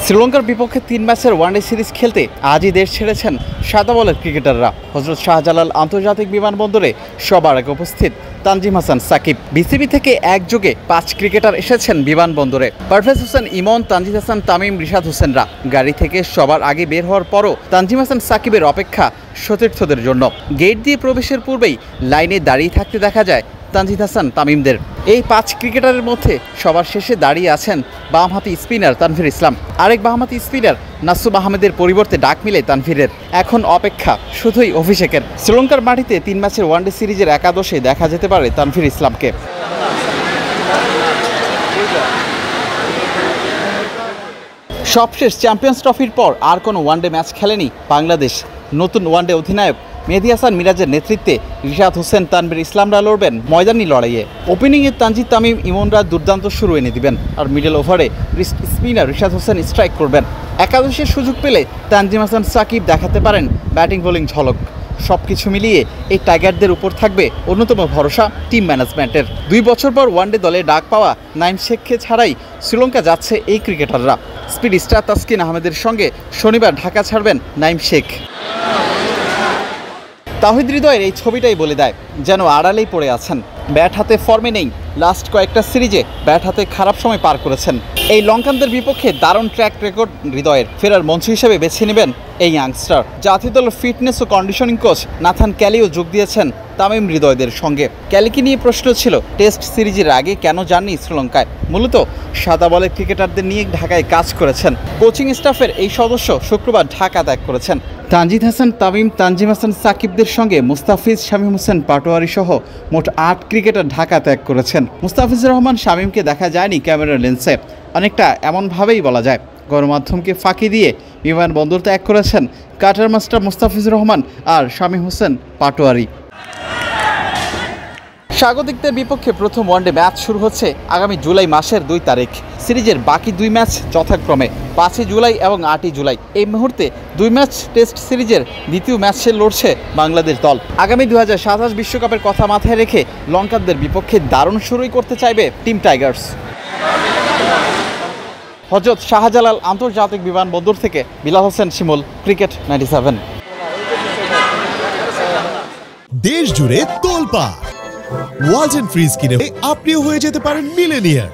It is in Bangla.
শ্রীলঙ্কার বিপক্ষে ৩ ম্যাচের ওয়ানডে সিরিজ খেলতে আজই দেশ ছেড়েছেন সাদা বলের ক্রিকেটাররা। হযরত শাহজালাল আন্তর্জাতিক বিমানবন্দরে সবার আগে উপস্থিত তানজিম হাসান সাকিব। বিসিবি থেকে একযোগে ৫ ক্রিকেটার এসেছেন বিমানবন্দরে। পারভেজ হোসেন ইমন, তানজিদ হাসান তামিম, রিশাদ হোসেনরা গাড়ি থেকে সবার আগে বের হওয়ার পরও তানজিম হাসান সাকিবের অপেক্ষা সতীর্থদের জন্য। গেট দিয়ে প্রবেশের পূর্বেই লাইনে দাঁড়িয়ে থাকতে দেখা যায় তানজিদ হাসান তামিমদের। এই ৫ ক্রিকেটারের মধ্যে সবার শেষে দাঁড়িয়ে আছেন বামহাতি স্পিনার তানভীর ইসলাম। আরেক বামহাতি স্পিনার নাসুম আহমেদের পরিবর্তে ডাক মিলে তানভীরের। এখন অপেক্ষা শুধুই অভিষেকের। শ্রীলঙ্কার মাটিতে ৩ ম্যাচের ওয়ানডে সিরিজের একাদশে দেখা যেতে পারে তানভীর ইসলামকে। সবশেষ চ্যাম্পিয়ন্স ট্রফির পর আর কোনো ওয়ানডে ম্যাচ খেলেনি বাংলাদেশ। নতুন ওয়ানডে অধিনায়ক মেহেদী হাসান মিরাজের নেতৃত্বে রিশাদ হোসেন, তানভীর ইসলামরা লড়বেন ময়দানি লড়াইয়ে। ওপেনিংয়ে তানজিদ, তামিম, ইমনরা দুর্দান্ত শুরু এনে দিবেন, আর মিডল ওভারে স্পিনার রিশাদ হোসেন স্ট্রাইক করবেন। একাদশের সুযোগ পেলে তানজিম হাসান সাকিব দেখাতে পারেন ব্যাটিং বোলিং ঝলক। সব কিছু মিলিয়ে এই টাইগারদের উপর থাকবে অন্যতম ভরসা টিম ম্যানেজমেন্টের। ২ বছর পর ওয়ানডে দলে ডাক পাওয়া নাইম শেখকে ছাড়াই শ্রীলঙ্কা যাচ্ছে এই ক্রিকেটাররা। স্পিড স্টার তাসকিন আহমেদের সঙ্গে শনিবার ঢাকা ছাড়বেন নাইম শেখ। তাওহিদ হৃদয়ের এই ছবিটাই বলে দেয়, যেন আড়ালেই পড়ে আছেন। ব্যাট হাতে ফর্মে নেই, লাস্ট কয়েকটা সিরিজে ব্যাট হাতে খারাপ সময় পার করেছেন। এই লঙ্কানদের বিপক্ষে দারুণ ট্র্যাক রেকর্ড হৃদয়ের। ফেরার মঞ্চ হিসেবে বেছে নেবেন এই ইয়াংস্টার। জাতীয় দলের ফিটনেস ও কন্ডিশনিং কোচ নাথান ক্যালিও যোগ দিয়েছেন তামিম হৃদয়দের সঙ্গে। ক্যালিকে নিয়ে প্রশ্ন ছিল, টেস্ট সিরিজের আগে কেন যাননি শ্রীলঙ্কায়? মূলত সাদা বলের ক্রিকেটারদের নিয়ে ঢাকায় কাজ করেছেন। কোচিং স্টাফের এই সদস্য শুক্রবার ঢাকা ত্যাগ করেছেন। তানজিদ হাসান তামিম, তানজিম হাসান সাকিবদের সঙ্গে মুস্তাফিজ, শামীম হোসেন পাটোয়ারি সহ মোট ৮ ক্রিকেটার ঢাকা ত্যাগ করেছেন। মুস্তাফিজুর রহমান শামীমকে দেখা যায়নি ক্যামেরার লেন্সে। অনেকটা এমনভাবেই বলা যায়, গণমাধ্যমকে ফাঁকি দিয়ে বিমানবন্দর ত্যাগ করেছেন কাটার মাস্টার মুস্তাফিজুর রহমান আর শামীম হোসেন পাটোয়ারি। স্বাগতিকদের বিপক্ষে প্রথম ওয়ানডে ম্যাচ শুরু হচ্ছে আগামী জুলাই মাসের ২ তারিখ। সিরিজের বাকি ২ ম্যাচ যথাক্রমে ৫ জুলাই এবং ৮ জুলাই। এই মুহূর্তে ২ ম্যাচ টেস্ট সিরিজের দ্বিতীয় ম্যাচে লড়ছে বাংলাদেশ দল। আগামী ২০২৭ বিশ্বকাপের কথা মাথায় রেখে লঙ্কানদের বিপক্ষে দারুণ শুরুই করতে চাইবে টিম টাইগার্স। হযরত শাহজালাল আন্তর্জাতিক বিমানবন্দর থেকে বিলাল হোসেন শিমুল, ক্রিকেট 97। দেশ জুড়ে তোলপাড় ওয়ালটন ফ্রিজ কিনে আপনিও হয়ে যেতে পারেন মিলেনিয়ার।